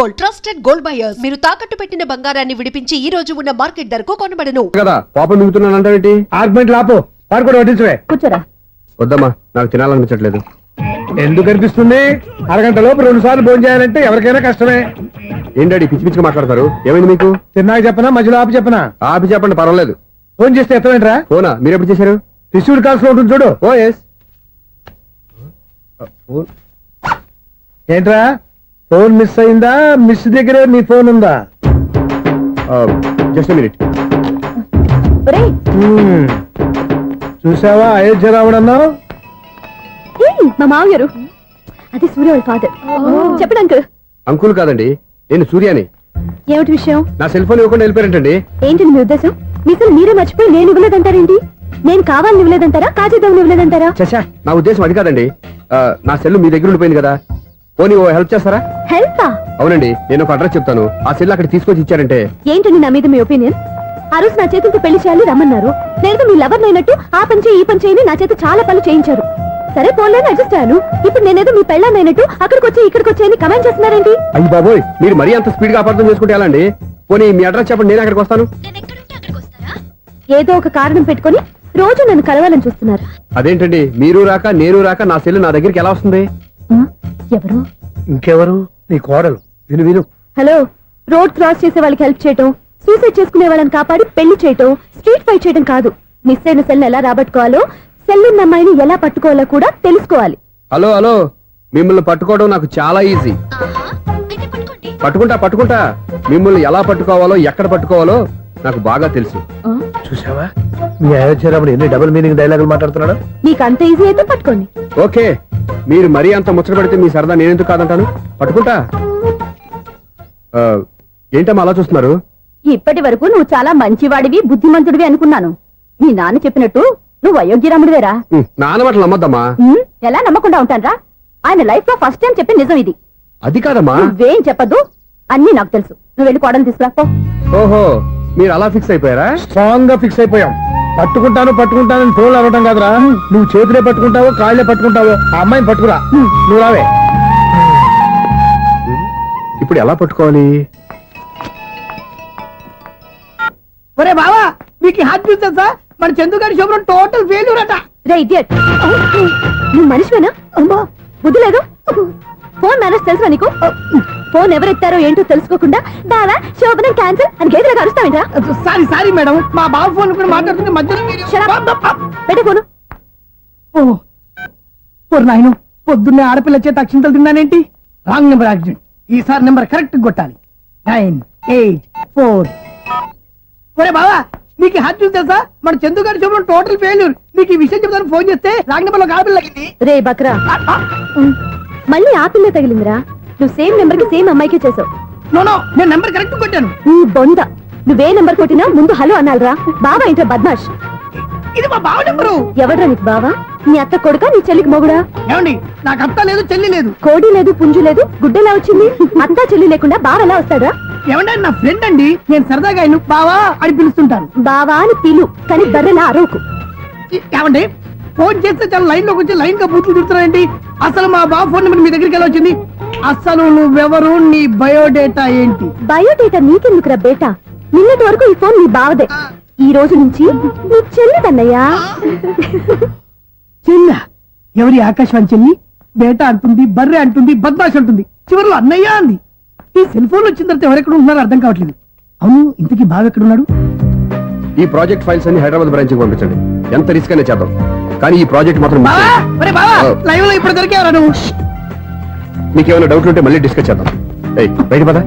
Gold trusted gold buyers. మీరు తాకట్టు పెట్టిన బంగారాన్ని విడిపించి ఈ రోజు ఉన్న మార్కెట్ ధరకు కొనబడను. కదా పాపం మిగుతున్నానంటే ఆర్గ్మెంట్ లాపో వాడు కూడా వడ్డించవే. కూర్చోరా. వద్దమ్మా, నాకు తినాలనిపించట్లేదు. ఎందుకు అనిపిస్తుంది? అరగంట లోపు 2 సార్లు భోజనం చేయాలంటే ఎవరికైనా కష్టమే. ఏంటండి పిచ్చి పిచ్చిగా మాట్లాడతారు? ఏమైంది మీకు? తిన్నాక చెప్పనా మధ్యలో ఆపి చెప్పనా? ఆపి చెప్పండి, పర్వాలేదు. ఫోన్ చేస్తే ఎత్తమేంట్రా? ఫోనా? మీరు ఎప్పుడు చేశారు? రిసీవ్డ్ కాల్స్ లో ఉంటుంది చూడు. ఓ ఎస్. ఏంట్రా ఫోన్ మిస్ అయిందా? మిస్ దగ్గరే నీ ఫోన్ ఉందా? Just minute. ఒరేయ్, చూసావా అయోధ్య రావడన్నావు? మా మామగారు అది సూర్య వాళ్ళ ఫాదర్. చెప్పండి అంకుల్. అంకుల్ కాదండి, నేను సూర్యాని. ఏమిటి విషయం? నా సెల్ ఫోన్ ఇవ్వకుండా వెళ్ళిపోయారంటండి. ఏంటండి మీ ఉద్దేశం? మీసలు మీరే మర్చిపోయి నేను ఇవ్వలేదంటారేంటి? నేను కావాలని ఇవ్వలేదంటారా, కాజేద్దామని ఇవ్వలేదంటారా? చచ్చా, నా ఉద్దేశం అది కాదండి. నా సెల్ మీ దగ్గర ఉండిపోయింది కదా, పోనీ ఓ హెల్ప్ చేస్తారా? హెల్పా? అవునండి, నేను ఒక అడ్రస్ చెప్తాను, ఆ సెల్ అక్కడ తీసుకొచ్చి ఇచ్చారంటే. ఏంటండి నా మీద మీ ఒపీనియన్? ఆ రోజు నా చేతులతో పెళ్లి చేయాలి రమ్మన్నారు. నేను మీ లవర్ అయినట్టు ఆ పని చేయి ఈ పని చేయని నా చేత చాలా పనులు చేయించారు. సరే పోన్లేని అడ్జస్ట్ అయ్యాను. ఇప్పుడు నేనేదో మీ పెళ్ళాన్నైనట్టు అక్కడికి వచ్చి ఇక్కడికి వచ్చి కమెంట్ చేస్తున్నారేంటి? అయ్యి బాబోయ్, మీరు మరీ అంత స్పీడ్ గా అపార్థం చేసుకుంటే ఎలా అండి? పోనీ మీ అడ్రస్ చెప్పండి, నేను అక్కడికి వస్తాను. ఏదో ఒక కారణం పెట్టుకొని రోజు నన్ను కలవాలని చూస్తున్నారు. అదేంటండి, మీరు రాక నేను రాక నా సెల్ నా దగ్గరికి ఎలా వస్తుంది? ఎవరు? ఇంకెవరు? నీ కోడలు. విను విను. హలో, రోడ్ క్రాస్ చేసే వాళ్ళకి హెల్ప్ చేయటం, సూసైడ్ చేసుకునే వాళ్ళని కాపాడి పెళ్లి చేయటం, స్ట్రీట్ ఫైట్ చేయడం కాదు. మిస్ అయిన సెల్ ఎలా రాబట్టుకోవాలో, సెల్ ఉన్న అమ్మాయిని ఎలా పట్టుకోవాలో కూడా తెలుసుకోవాలి. హలో హలో, మిమ్మల్ని పట్టుకోవడం నాకు చాలా ఈజీ. పట్టుకుంటా. మిమ్మల్ని ఎలా పట్టుకోవాలో, ఎక్కడ పట్టుకోవాలో నాకు బాగా తెలుసు. చూసావా మీ అయోధ్య రాముడు ఎన్ని డబుల్ మీనింగ్ డైలాగులు మాట్లాడుతున్నాడు? మీకు అంత ఈజీ అయితే పట్టుకోండి. ఓకే, మీరు మరీ అంత ముచ్చట పెడితే మీ సరదా నేనెందుకు కాదంటాను. పట్టుకుంటా. ఏంటమ్మా అలా చూస్తున్నారు? ఇప్పటి వరకు నువ్వు చాలా మంచివాడివి, బుద్ధిమంతుడివి అనుకున్నాను. మీ నాన్న చెప్పినట్టు నువ్వు అయోగ్యరాముడివేరా? నాన్న మాటలు నమ్మద్దమ్మా. ఎలా నమ్మకుండా ఉంటానరా? ఆయన లైఫ్ లో ఫస్ట్ టైం చెప్పిన నిజం ఇది. అది కాదమ్మా. నువ్వేం చెప్పదు, అన్ని నాకు తెలుసు. నువ్వు వెళ్ళి కోడలు తీసుకురా. ఓహో, మీరు అలా ఫిక్స్ అయిపోయారా? స్ట్రాంగ్ గా ఫిక్స్ అయిపోయాం. పట్టుకుంటానని ఫోన్లు అవ్వటం కాదురా, నువ్వు చేతులే పట్టుకుంటావో కాళ్ళే పట్టుకుంటావో ఆ అమ్మాయిని పట్టుకురా. నువ్వు రావే. ఇప్పుడు ఎలా పట్టుకోవాలి? ఒరే బావా, మీకు హాట్ న్యూస్ తెలుసా? మన చందుగారి శుభ్రం టోటల్ ఫెయిల్యూర్ అట. రే ఇడియట్, నువ్వు మనిషివేనా? అమ్మా బుద్ధి లేదు. ఫోన్ మేనేజ్ తెలుసా నీకు? ఫోన్ ఎవరెత్తారో ఏంటో తెలుసుకోకుండా బావా శోభనం క్యాన్సిల్ అని గేదెలకు అరుస్తావేంట్రా? సారీ మేడం, మా బావ ఫోన్ కూడా మాట్లాడుతుంటే మధ్యలో పెట్టే ఫోను. నాయను, పొద్దున్నే ఆడపిల్ల చేత అక్షింతలు తిన్నానేంటి? Wrong number accident. ఈసారి నెంబర్ కరెక్ట్ కొట్టాలి. 984. ఒరే బావా, మీకు హాట్ న్యూస్ తెలుసా? మన చందుగారి శుభ్రం టోటల్ ఫెయిల్యూర్. మీకు ఈ విషయం చెప్తాను ఫోన్ చేస్తే రాంగ్ నెంబర్ లో ఆడపిల్ల తగ్గింది. రే బక్రా, మళ్ళీ ఆ పిల్ల తగిలిందిరా. నువ్వు సేమ్ నెంబర్ కి సేమ్ అమ్మాయికే చేసావు. నో, నేను నెంబర్ కరెక్ట్ కొట్టాను. నీ బొంద, నువ్వే నెంబర్ కొట్టినా ముందు హలో అనాలిరా. బావా ఏంట్రా బద్మాష్? ఇది మా బావ నెంబరు. ఎవడ్రా నీకు బావా? నీ అత్త కొడుకా, నీ చెల్లికి మొగుడా? ఏమండి, నాకు అత్త లేదు చెల్లి లేదు. కోడి లేదు పుంజు లేదు, గుడ్డెలా వచ్చింది? అత్త చెల్లి లేకుండా బావ ఎలా వస్తాడా? ఏమంటే నా ఫ్రెండ్ అండి, నేను సరదాగా ఆయన బావా అని పిలుస్తుంటాను. బావా అని పిలు, కానీ బర్రెలా అరవకు. ఏమండి, ఫోన్ చేస్తే చాలా లైన్ లోకి వచ్చి లైన్ గా బూతులు తిడుతున్నారండి. అసలు మా బావ ఫోన్ నెంబర్ మీ దగ్గరికి ఎలా వచ్చింది? అసలు నువ్వెవరు, నీ బయోడేటా ఏంటి? బయోడేటా నీకెందుకురా బేటా? నిన్నటి వరకు ఈ ఫోన్ నీ బావదే, ఈ రోజు నుంచి నీ చెల్లిదన్నయ్యా. చెల్ల? ఎవరి ఆకాశవాణి చెల్లి? బేటా అంటుంది, బర్రె అంటుంది, బద్మాష్ అంటుంది, చివరిలో అన్నయ్య అంది. ఈ సెల్ ఫోన్ వచ్చిన తర్వాత ఎవరెక్కడ ఉన్నారో అర్థం కావట్లేదు. అవును, ఇంతకీ బావ ఎక్కడున్నాడు? ఈ ప్రాజెక్ట్ ఫైల్స్ అన్ని హైదరాబాద్ బ్రాంచ్ కి పంపించండి. ఎంత రిస్క్ అనే చేద్దాం, కానీ ఈ ప్రాజెక్ట్ మాత్రం లైవ్ లో ఇప్పుడు దొరికేవరా నువ్వు? మీకేమైనా డౌట్ ఉంటే మళ్ళీ డిస్కస్ చేద్దాం. బయట పద.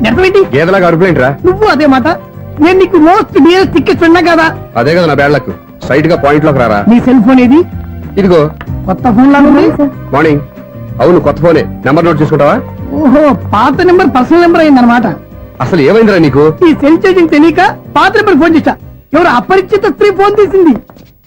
గేదలాగా అరుపులేంటి రా? నువ్వు అదే మాట. నేను నీకు మోస్ట్ డియర్ టికెట్ విన్నా కదా. అదే కదా నా బ్యాడ్ లక్. స్ట్రైట్ గా పాయింట్ లోకి రారా. నీ సెల్ ఫోన్ ఏది? ఇదిగో కొత్త ఫోన్ లాగా ఉంది. మార్నింగ్. అవును, కొత్త ఫోనే. నెంబర్ నోట్ చేసుకుంటావా? ఓహో, పాత నెంబర్ పర్సనల్ నెంబర్ అయిందన్నమాట. అసలు ఏమైందిరా నీకు? ఈ సెల్ చేంజింగ్ తెలియక పాత నెంబర్ ఫోన్ చేశా. ఎవరు అపరిచిత స్త్రీ ఫోన్ తీసింది.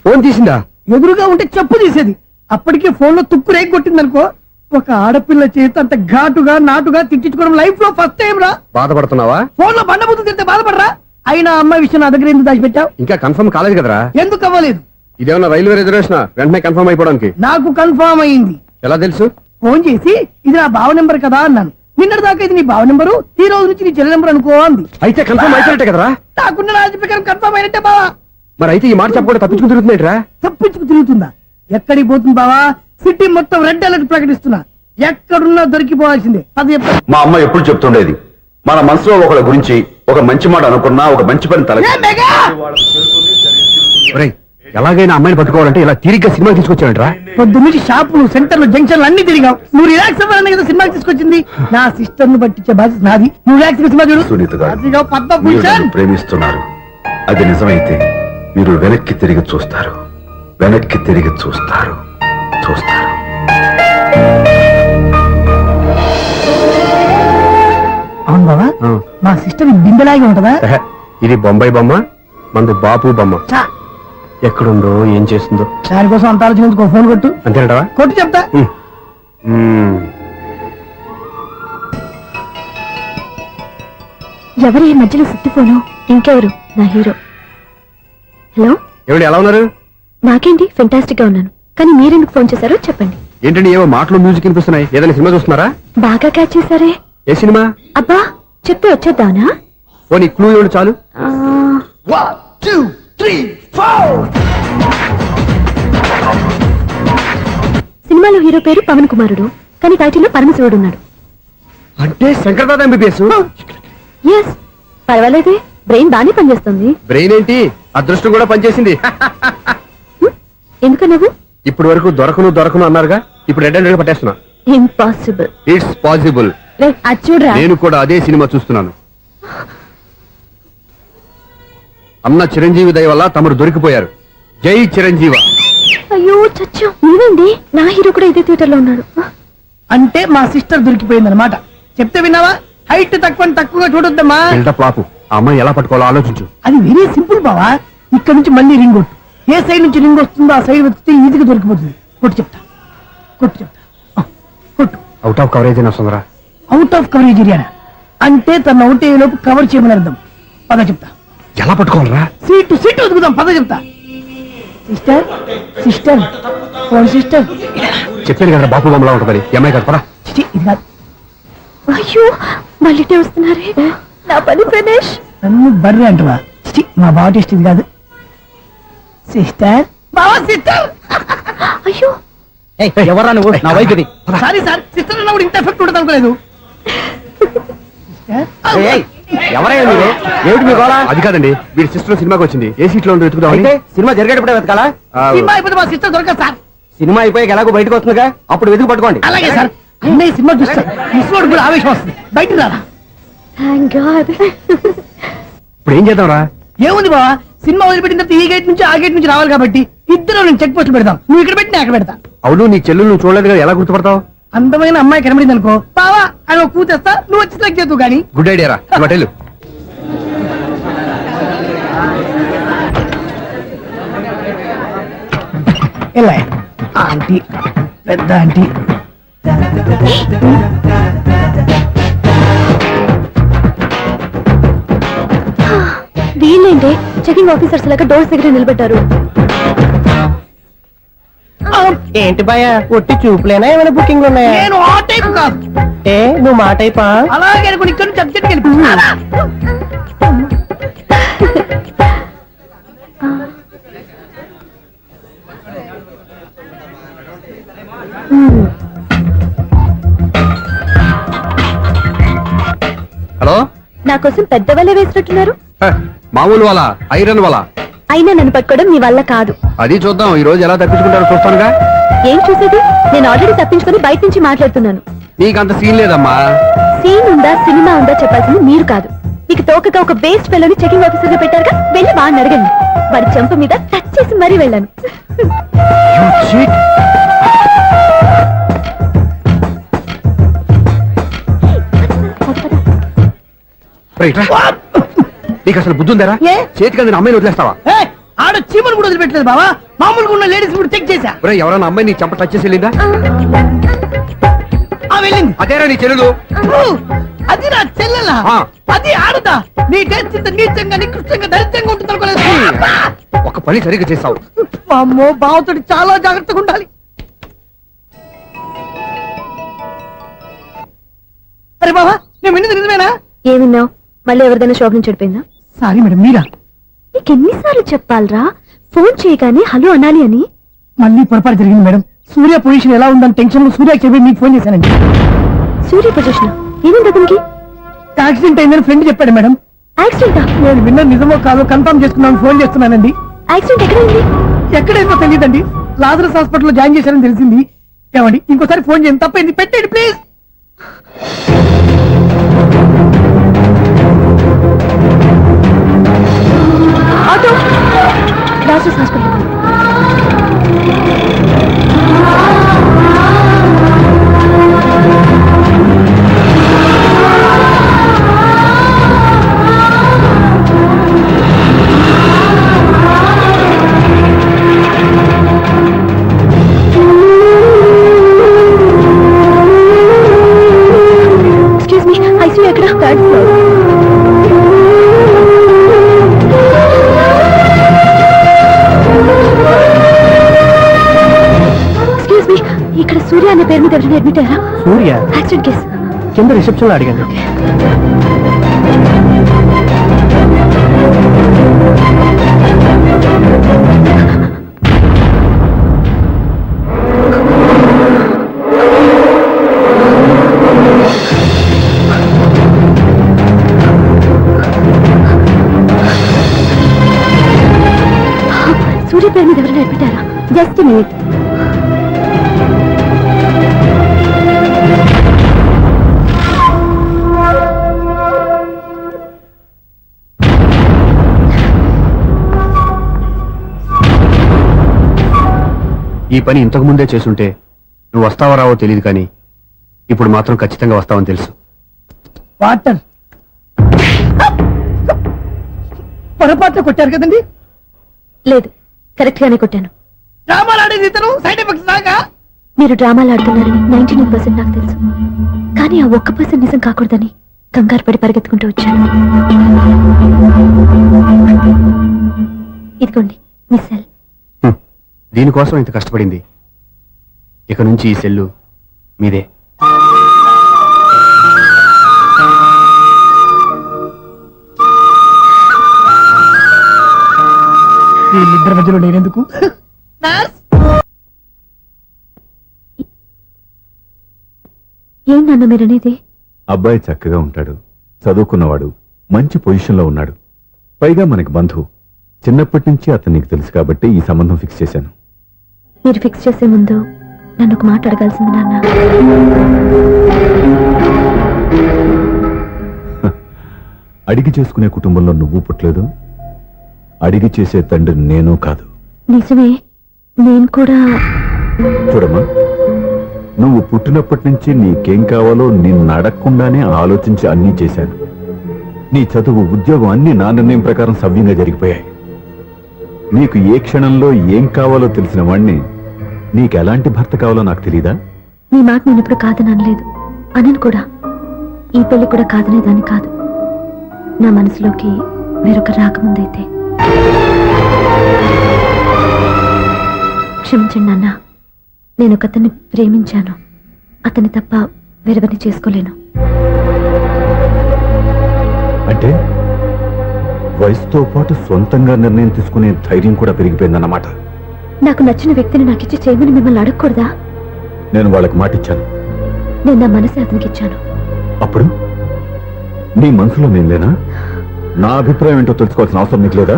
ఫోన్ తీసిందా? ఎదురుగా ఉంటే చెప్పు తీసేది. అప్పటికే ఫోన్ లో తుక్కు రేగి కొట్టిందనుకో. ఒక ఆడపిల్ల చేత అంత ఘాటుగా నాటుగా తిట్టించుకోవడం లైఫ్ లో ఫస్ట్ టైం రా. బాధపడుతున్నావా? ఫోన్ లో బండబుద్ధి తింటే బాధపడరా? అయినా అమ్మాయి విషయం నా దగ్గర ఎందుకు దాచిపెట్టావు? ఇంకా కన్ఫర్మ్ కాలేదు కదరా. ఎందుకు అవ్వలేదు? ఇదేమన్నా రైల్వే రిజర్వేషన్? వెంటనే కన్ఫర్మ్ అయిపోవడానికి. నాకు కన్ఫర్మ్ అయింది. ఎలా తెలుసు? ఫోన్ చేసి ఇది నా బావ నెంబర్ కదా అన్నాను. నిన్నటి దాకా ఇది నీ బావ నెంబరు, ఈ రోజు నుంచి నీ చెల్లి నెంబర్ అనుకో అంది. అయితే కన్ఫర్మ్ అయిపోయినట్టే కదరా. నాకున్న రాజు ప్రకారం కన్ఫర్మ్ అయినట్టే బావా. మరి అయితే ఈ మాట చెప్పకుండా తప్పించుకుని తిరుగుతున్నాయిట్రా. తప్పించుకు తిరుగుతుందా? ఎక్కడికి పోతుంది బావా? సిటీ మొత్తం రెడ్ అలర్ట్ ప్రకటిస్తున్నా, ఎక్కడున్నా దొరికిపోవాల్సిందే. అది చెప్ప మా అమ్మ ఎప్పుడు చెప్తుండేది, మన మనసులో ఒకళ్ళ గురించి ఒక మంచి మాట అనుకున్నా ఒక మంచి పని తల ఒరేయ్, ఎలాగైనా అమ్మాయిని పట్టుకోవాలంటే ఇలా తిరిగ్గా సినిమా తీసుకొచ్చాడంట్రా. పొద్దు నుంచి షాపులు, సెంటర్లు, జంక్షన్లు అన్ని తిరిగావు. నువ్వు రిలాక్స్ అవ్వాలని కదా సినిమాకి తీసుకొచ్చింది. నా సిస్టర్ ను పట్టించే బాధ్యత నాది. నువ్వు రిలాక్స్ సినిమా చూడు. సునీత గారు, అదిగో పద్మ మీరు భూషణ్. నన్ను ప్రేమిస్తున్నారు. అది నిజమైతే మీరు వెనక్కి తిరిగి చూస్తారు, వెనక్కి తిరిగి చూస్తారు, చూస్తారు. అవును బావా, ఆ. మా సిస్టర్ బిందెలాగే ఉంటదా? ఎహె, ఇది బొంబాయి బొమ్మ, మంది బాపు బొమ్మ. చా, ఎక్కడుందో ఏం చేస్తుందో దానికోసం అంత ఆలోచించుకో. ఫోన్ కొట్టు. అంతేనటవా? కొట్టు చెప్తా. ఎవరు ఈ మధ్యలో సుత్తిపోను? ఇంకెవరు? నా హీరో. హలో, ఏమిటి ఎలా ఉన్నారు? నాకేంటి ఫెంటాస్టిక్ గా ఉన్నాను, కానీ మీరెందుకు ఫోన్ చేశారో చెప్పండి. ఏంటండి ఏవో మాటలు మ్యూజిక్ వినిపిస్తున్నాయి. ఏదైనా సినిమా చూస్తున్నారా? బాగా క్యాచ్ చేశారే. ఏ సినిమా? అబ్బా, చెప్తే వచ్చేద్దానా? ఓ నీ క్లూ ఇవ్వండి చాలు. ఆ, 1 2 3 4. సినిమాలో హీరో పేరు పవన్ కుమారుడు, కానీ టైటిల్లో పరమశివుడు ఉన్నాడు. అంటే శంకర్దాద ఎంబీబీఎస్. ఎస్, పర్వాలేదే, బ్రెయిన్ బానే పనిచేస్తుంది. బ్రెయిన్ ఏంటి, అదృష్టం కూడా పనిచేసింది. ఎందుకు నువ్వు? ఇప్పటి వరకు దొరకను అన్నారుగా, ఇప్పుడు రెడ్ అండ్ పట్టేస్తున్నా. ఇంపాసిబుల్. It's possible. అది చూడరా. నేను కూడా అదే సినిమా చూస్తున్నాను. అన్న చిరంజీవి దయ వల్ల తమరు దొరికిపోయారు. జై చిరంజీవ. అయ్యో చచ్చు, నీవేంటి? నా హీరో కూడా ఇదే థియేటర్ లో ఉన్నాడు. అంటే మా సిస్టర్ దొరికిపోయింది అనమాట. చెప్తే విన్నావా? హైట్ తక్కువగా చూడొద్దమ్మా. బిల్డప్ లాపు. ఆ అమ్మాయి ఎలా పట్టుకోవాలో ఆలోచించు. అది వెరీ సింపుల్ బావా. ఇక్కడ నుంచి మళ్ళీ రింగ్ కొట్టు. ఏ సైడ్ నుంచి రింగ్ వస్తుందో ఆ సైడ్ వస్తే ఈజీగా దొరికిపోతుంది. కొట్టు చెప్తా, కొట్టు చెప్తా. కొట్టు. అవుట్ ఆఫ్ కవరేజ్ అయినా సుందరా. అవుట్ ఆఫ్ కవరేజ్ ఏరియా అంటే తన అవుట్ అయ్యే లోపు కవర్ చేయమని అర్థం. పద చెప్తా. ఎలా పట్టుకోవాలరా? సీటు వదుకుదాం. పద చెప్తా. Sister sister phone sister. చెప్పాను కదా బాపు బొమ్మలా ఉంటుందని. అమ్మాయి కదా పరా. చిచి, ఇది కాదు. అయ్యో, మళ్ళీ వస్తున్నారే. నా పని ఫినిష్. నన్ను బర్రె అంటవా? చిచి, మా బావ టేస్ట్ ఇది కాదు. సిస్టర్, బావా సిస్టర్. అయ్యో, ఎవరా నువ్వు? నా వైఫ్ ఇది. సారీ సార్, సిస్టర్ అన్నప్పుడు ఇంత ఎఫెక్ట్ ఉంటుంది అనుకోలేదు. ఎవరైనా ఏమిటి మీ గోళ? అది కాదండి, వీడి సిస్టర్ సినిమాకి వచ్చింది. ఏ సీట్ లో ఉందో వెతుకుదామని. సినిమా జరిగేటప్పుడే వెతకాలా? సినిమా అయిపోతే మా సిస్టర్ దొరకదు సార్. సినిమా అయిపోయాక ఎలాగో బయటకు వస్తుందిగా, అప్పుడు వెతుకు పట్టుకోండి. అలాగే సార్. అన్నయ్య సినిమా చూస్తారు, మిస్లోడు కూడా ఆవేశం వస్తుంది. బయట రారా. Thank God. ఇప్పుడు ఏం చేద్దాంరా? ఏముంది బావా, సినిమా వదిలిపెట్టిన తర్వాత ఈ గేట్ నుంచి ఆ గేట్ నుంచి రావాలి కాబట్టి ఇద్దరు నేను చెక్ పోస్ట్ పెడతాం. నువ్వు ఇక్కడ పెట్టి నేను అక్కడ పెడతా. అవును, నీ చెల్లెలు నువ్వు చూడలేదు కదా, ఎలా గుర్తుపడతావు? అందమైన అమ్మాయి కనబడింది అనుకో, బావా అని ఒక కూతేస్తా, నువ్వు వచ్చి సెలెక్ట్ చేద్దు కానీ. గుడ్ ఐడియా రా. హోటల్ ఎలా ఆంటీ, పెద్ద ఆంటీ. వీళ్ళేంటి చెకింగ్ ఆఫీసర్స్ లాగా డోర్స్ దగ్గర నిలబెట్టారు. ఏంటి భయ, ఒట్టి చూపులేనా ఏమైనా బుకింగ్ ఉన్నాయా? నేను ఆ టైప్ కాదు. ఏ నువ్వు మాట అయిపా? అలాగే అనుకుని ఇక్కడ నుంచి అర్జెంట్కి వెళ్ళిపోతున్నా. హలో. నా కోసం పెద్ద వల వేసినట్టున్నారు. మామూలు వాళ్ళ, ఐరన్ వాళ్ళ. అయినా నన్ను పట్టుకోవడం మీ వల్ల కాదు. అది చూద్దాం, ఈ రోజు ఎలా తప్పించుకుంటారో చూస్తానుగా. ఏం చూసేది? నేను ఆల్రెడీ తప్పించుకొని బయట నుంచి మాట్లాడుతున్నాను. నీకు అంత సీన్ లేదమ్మా. సీన్ ఉందా సినిమా ఉందా చెప్పాల్సింది మీరు కాదు. మీకు తోకగా ఒక బేస్ట్ ఫెలోని చెకింగ్ ఆఫీసర్ గా పెట్టారుగా, వెళ్ళి వాడిని అడగండి. వాడి చెంప మీద టచ్ చేసి మరీ వెళ్ళాను. నీకు అసలు బుద్ధి ఉందారా? ఏ? చేతికి అందిన అమ్మాయిని వదిలేస్తావా? ఏయ్, ఆడ చీమలు కూడా వదిలిపెట్టలేదు బావా. మామూలుగా ఉన్న లేడీస్ కూడా చెక్ చేశా. ఒరే, ఎవరైనా అమ్మాయి నీ చెంప టచ్ చేసి వెళ్ళిందా? ఆ వెళ్ళింది. అదేరా నీ చెల్లెలు. అది నా చెల్లెలా? ఆ. అది ఆడదా? నీ టేస్ట్ ఇంత నీచంగా నికృష్టంగా దరిద్రంగా ఉంటుంది అనుకోలేదు. ఒక పని సరిగ్గా చేస్తావు. అమ్మో, బావతోటి చాలా జాగ్రత్తగా ఉండాలి. అరే బాబా నేను విన్నది నిజమేనా? ఏమిన్నావు? మళ్ళీ ఎవరిదైనా షాప్ నుంచి చెడిపోయిందా? సారీ మేడం, మీరా? నీకు ఎన్నిసార్లు చెప్పాలరా ఫోన్ చేయగానే హలో అనాలి అని? మళ్ళీ పొరపాటు జరిగింది మేడం. సూర్య పొజిషన్ ఎలా ఉందని టెన్షన్ లో సూర్యకి చెప్పి మీకు ఫోన్ చేశానండి. సూర్య పొజిషన్ ఏమైంది అతనికి? యాక్సిడెంట్ అయిందని ఫ్రెండ్ చెప్పాడు మేడం. యాక్సిడెంటా? నేను విన్న నిజమో కాదో కన్ఫర్మ్ చేసుకున్నాను, ఫోన్ చేస్తున్నానండి. యాక్సిడెంట్ ఎక్కడైంది? ఎక్కడైందో తెలియదండి. లాజరస్ హాస్పిటల్లో జాయిన్ చేశారని తెలిసింది. ఏమండి ఇంకోసారి ఫోన్ చేయండి, తప్పైంది, పెట్టండి please. Auto Lazarus hospital. Excuse me, ICU ఎక్కడ? Third floor. ఎక్స్క్యూజ్ మీ, ఇక్కడ సూర్య అనే పేరు మీద ఎవరైనా అడ్మిట్ అయ్యారా? Surya accident case. కింద రిసెప్షన్ లో అడిగాను. సూర్య పేరు మీద ఎవరైనా అడ్మిట్ అయ్యారా? Just minute. ఈ పని ఇంతకు ముందే చేసుంటే నువ్వు వస్తావో రావో తెలియదు, కానీ ఇప్పుడు మాత్రం ఖచ్చితంగా వస్తావని తెలుసు. వాటర్ పొరపాట్లు కొట్టారు కదండి. లేదు, కరెక్ట్ గానే కొట్టాను. డ్రామాలు ఆడేది ఇతను, సైడ్ ఎఫెక్ట్స్ దాకా. మీరు డ్రామాలు ఆడుతున్నారని 99% నాకు తెలుసు, కానీ ఆ 1% నిజం కాకూడదని కంగారు పడి పరిగెత్తుకుంటూ వచ్చాను. ఇదిగోండి మీ సెల్. దీనికోసం ఇంత కష్టపడింది. ఇక నుంచి ఈ సెల్లు మీదే. వీళ్ళిద్దరి మధ్యలో లేనందుకు ఏంటన్న మీరనేది? అబ్బాయి చక్కగా ఉంటాడు, చదువుకున్నవాడు, మంచి పొజిషన్లో ఉన్నాడు. పైగా మనకి బంధువు. చిన్నప్పటి నుంచి అతను నీకు తెలుసు కాబట్టి ఈ సంబంధం ఫిక్స్ చేశాను. మీరు ఫిక్స్ చేసే ముందు నన్ను ఒక మాట అడగాల్సింది నాన్న. అడిగి చేసుకునే కుటుంబంలో నువ్వు పుట్టలేదు, అడిగి చేసే తండ్రి నేను కాదు. నిజమే, నేను కూడా. చూడమ్మా, నువ్వు పుట్టినప్పటి నుంచి నీకేం కావాలో నిన్ను అడగకుండానే ఆలోచించి అన్నీ చేశాను. నీ చదువు, ఉద్యోగం అన్నీ నా నిర్ణయం ప్రకారం సవ్యంగా జరిగిపోయాయి. నీకు ఏ క్షణంలో ఏం కావాలో తెలిసిన వాణ్ణి నీకు ఎలాంటి భర్త కావాలో నాకు తెలీదా? మీ మాట నేను ఇప్పుడు కాదని అనలేదు, అనను కూడా. ఈ పెళ్లి కూడా కాదనేదాన్ని కాదు. నా మనసులోకి వేరొక రాకముందైతే. క్షమించండి నాన్న, నేను ఒకతన్ని ప్రేమించాను. అతన్ని తప్ప వేరెవరిని చేసుకోలేను. అంటే వయసుతో పాటు సొంతంగా నిర్ణయం తీసుకునే ధైర్యం కూడా పెరిగిపోయిందన్నమాట. నాకు నచ్చిన వ్యక్తిని నాకిచ్చి చేయమని మిమ్మల్ని అడగకూడదా? నేను వాళ్ళకి మాటిచ్చాను. నేను నా మనసు అతనికి ఇచ్చాను. అప్పుడు నీ మనసులో నేను లేనా? నా అభిప్రాయం ఏంటో తెలుసుకోవాల్సిన అవసరం నీకు లేదా?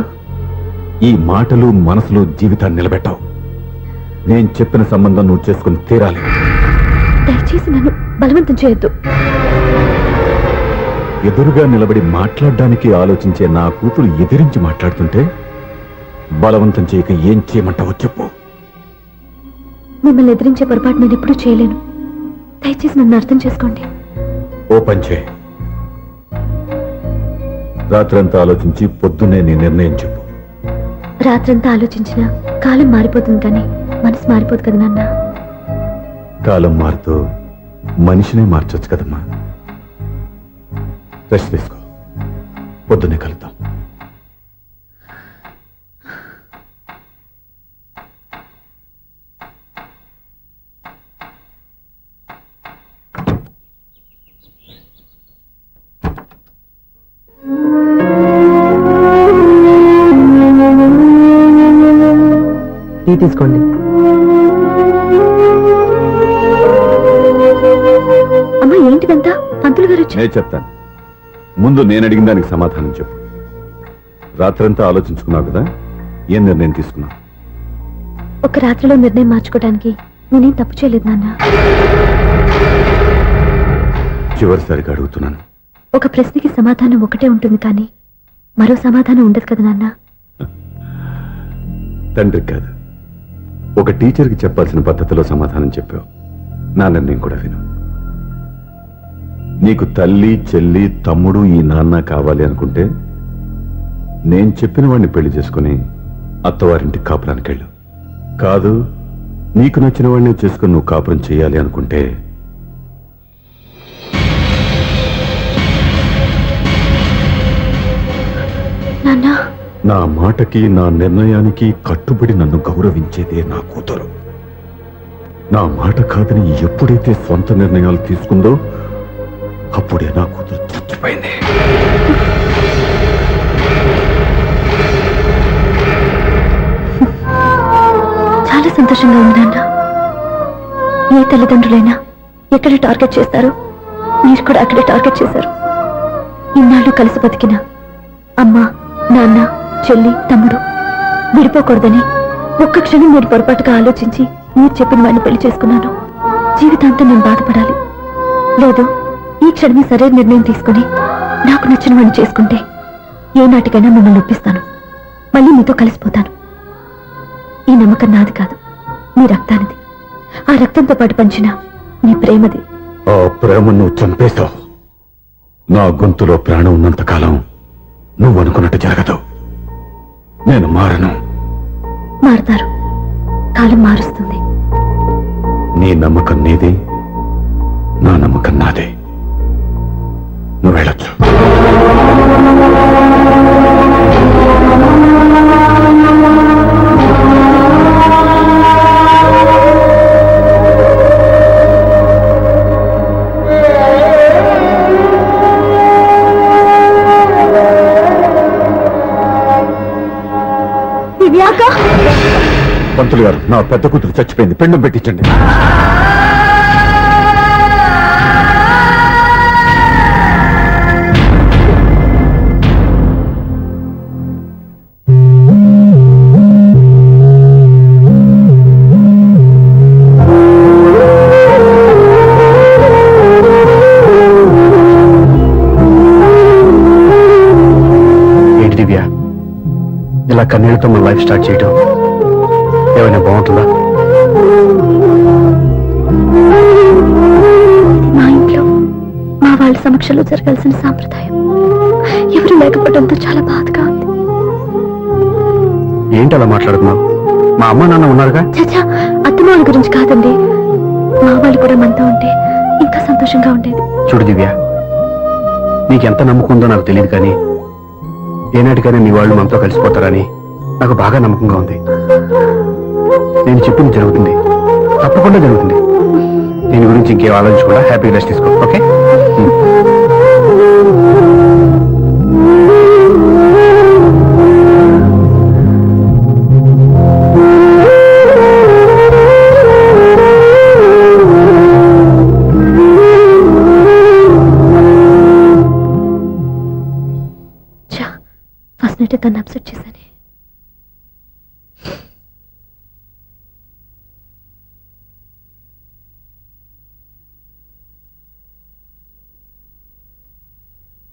ఈ మాటలు, మనసులు జీవితాన్ని నిలబెట్టావు. నేను చెప్పిన సంబంధం నువ్వు చేసుకుని తీరాలి. దయచేసి నన్ను బలవంతం చేయొద్దు. ఎదురుగా నిలబడి మాట్లాడడానికి ఆలోచించే నా కూతురు ఎదిరించి మాట్లాడుతుంటే బలవంతం చేయక ఏం చేయమంటావో చెప్పు. మిమ్మల్ని ఎదిరించే పొరపాటు నేను ఎప్పుడూ చేయలేను. దయచేసి నన్ను అర్థం చేసుకోండి. ఓ పని చేయి, రాత్రంతా ఆలోచించి పొద్దున్నే నీ నిర్ణయం చెప్పు. రాత్రంతా ఆలోచించినా కాలం మారిపోతుంది, కానీ మనసు మారిపోదు కదా నాన్న. కాలం మారుతూ మనిషినే మార్చొచ్చు కదమ్మా. రెస్ట్ తీసుకో, పొద్దున్నే కలుద్దాం. టీ తీసుకోండి. అమ్మా ఏంటిదంతా? పంతులు గారు నేను చెప్తాను. ముందు నేను అడిగిన దానికి సమాధానం చెప్పు. రాత్రంతా ఆలోచించుకున్నావు కదా, ఏం నిర్ణయం తీసుకున్నావు? ఒక రాత్రిలో నిర్ణయం మార్చుకోవడానికి నేనేం తప్పు చేయలేదు నాన్న. చివరిసారిగా అడుగుతున్నాను. ఒక ప్రశ్నకి సమాధానం ఒకటే ఉంటుంది కానీ మరో సమాధానం ఉండదు కదా నాన్న. తండ్రి కాదు, ఒక టీచర్కి చెప్పాల్సిన పద్ధతిలో సమాధానం చెప్పావు. నా నిర్ణయం కూడా విను. నీకు తల్లి, చెల్లి, తమ్ముడు, ఈ నాన్న కావాలి అనుకుంటే నేను చెప్పిన వాడిని పెళ్లి చేసుకుని అత్తవారింటి కాపురానికి వెళ్ళు. కాదు, నీకు నచ్చిన వాడిని చేసుకుని నువ్వు కాపురం చేయాలి అనుకుంటే నాన్న నా మాటకి, నా నిర్ణయానికి కట్టుబడి నన్ను గౌరవించేదే నా కూతురు. నా మాట కాదని ఎప్పుడైతే సొంత నిర్ణయాలు తీసుకుందో అప్పుడే నా కూతురు చచ్చిపోయింది. చాలా సంతోషంగా ఉంది నాన్న. ఏ తల్లిదండ్రులైనా ఎక్కడ టార్గెట్ చేస్తారో మీరు కూడా అక్కడే టార్గెట్ చేశారు. ఇన్నాళ్ళు కలిసి బతికిన అమ్మ, నాన్న, చెల్లి, తమ్ముడు విడిపోకూడదని ఒక్క క్షణం నేను పొరపాటుగా ఆలోచించి మీరు చెప్పిన వాడిని పెళ్లి చేసుకున్నాను. జీవితాంతం నేను బాధపడాలి. లేదు, ఈ క్షణమే సరైన నిర్ణయం తీసుకుని నాకు నచ్చిన వాడిని చేసుకుంటే ఏ నాటికైనా మిమ్మల్ని ఒప్పిస్తాను. మళ్ళీ మీతో కలిసిపోతాను. ఈ నమ్మకం నాది కాదు, మీ రక్తానిది. ఆ రక్తంతో పాటు పంచిన మీ ప్రేమది. ఆ ప్రేమ నువ్వు చంపేశావు. నా గొంతులో ప్రాణం ఉన్నంత కాలం నువ్వు అనుకున్నట్టు జరగదు. నేను మారను. మారుతారు, కాలం మారుస్తుంది. నీ నమ్మకం నీది, నా నమ్మకం నాదే. నువ్వు వెళ్ళొచ్చు. దివ్యాక, పంతులు గారు, నా పెద్ద కూతురు చచ్చిపోయింది, పిండం పెట్టించండి. ఏంటి దివ్య, ఇలా కన్నీళ్లతో మన లైఫ్ స్టార్ట్ చేయటం ఏమైనా బాగుంటుందా? మా ఇంట్లో మా వాళ్ళ సమక్షంలో జరగాల్సిన సాంప్రదాయం ఎవరు లేకపోవడంతో చాలా బాధగా ఉంది. ఏంటి అలా మాట్లాడుతున్నావు? మా అమ్మ నాన్న ఉన్నారుగా. చచ్చా, అత్తమాల గురించి కాదండి. మా వాళ్ళు కూడా మనతో ఉంటే ఇంకా సంతోషంగా ఉండేది. చూడు దివ్య, నీకెంత నమ్మకం ఉందో నాకు తెలియదు కానీ ఏనాటికైనా నీ వాళ్ళు మనతో కలిసిపోతారని నాకు బాగా నమ్మకంగా ఉంది. నేను చెప్పింది జరుగుతుంది, తప్పకుండా జరుగుతుంది. దీని గురించి ఇంకేం ఆలోచించకుండా హ్యాపీ రెస్ట్ తీసుకో. ఓకే? ఫస్ట్ నైట్ తను అప్సెట్ చేశాను.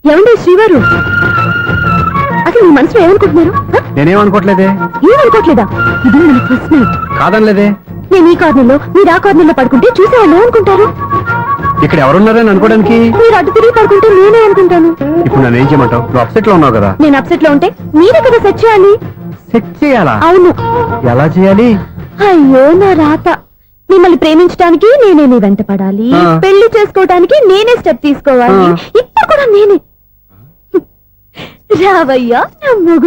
ఏమండి శ్రీవారు, అసలు మీ మనసులో ఏమనుకుంటున్నారు? నేనేమనుకోవట్లేదే. ఏమనుకోవట్లేదా? ఇది మన ఫస్ట్ నైట్. కాదనలేదే. నేను ఈ కార్నర్లో, మీరు ఆ కార్నర్లో పడుకుంటే చూసేవాళ్ళు ఏమనుకుంటారు? ఇక్కడ ఎవరున్నారని అనుకోవడానికి మీరు అడ్డు తిరిగి పడుకుంటే నేనే అనుకుంటాను. ఇప్పుడు నన్ను ఏం చేయమంటావు? నువ్వు అప్సెట్ లో ఉన్నావు కదా. నేను అప్సెట్ లో ఉంటే మీరే కదా సెట్ చేయాలి. సెట్ చేయాలా? అవును. ఎలా చేయాలి? అయ్యో నా రాత. మిమ్మల్ని ప్రేమించడానికి నేనే మీ వెంట పడాలి, ఆ. పెళ్లి చేసుకోవడానికి నేనే స్టెప్ తీసుకోవాలి. ఆ. ఇప్పుడు కూడా నేనే. రావయ్యా నా మొగుడు.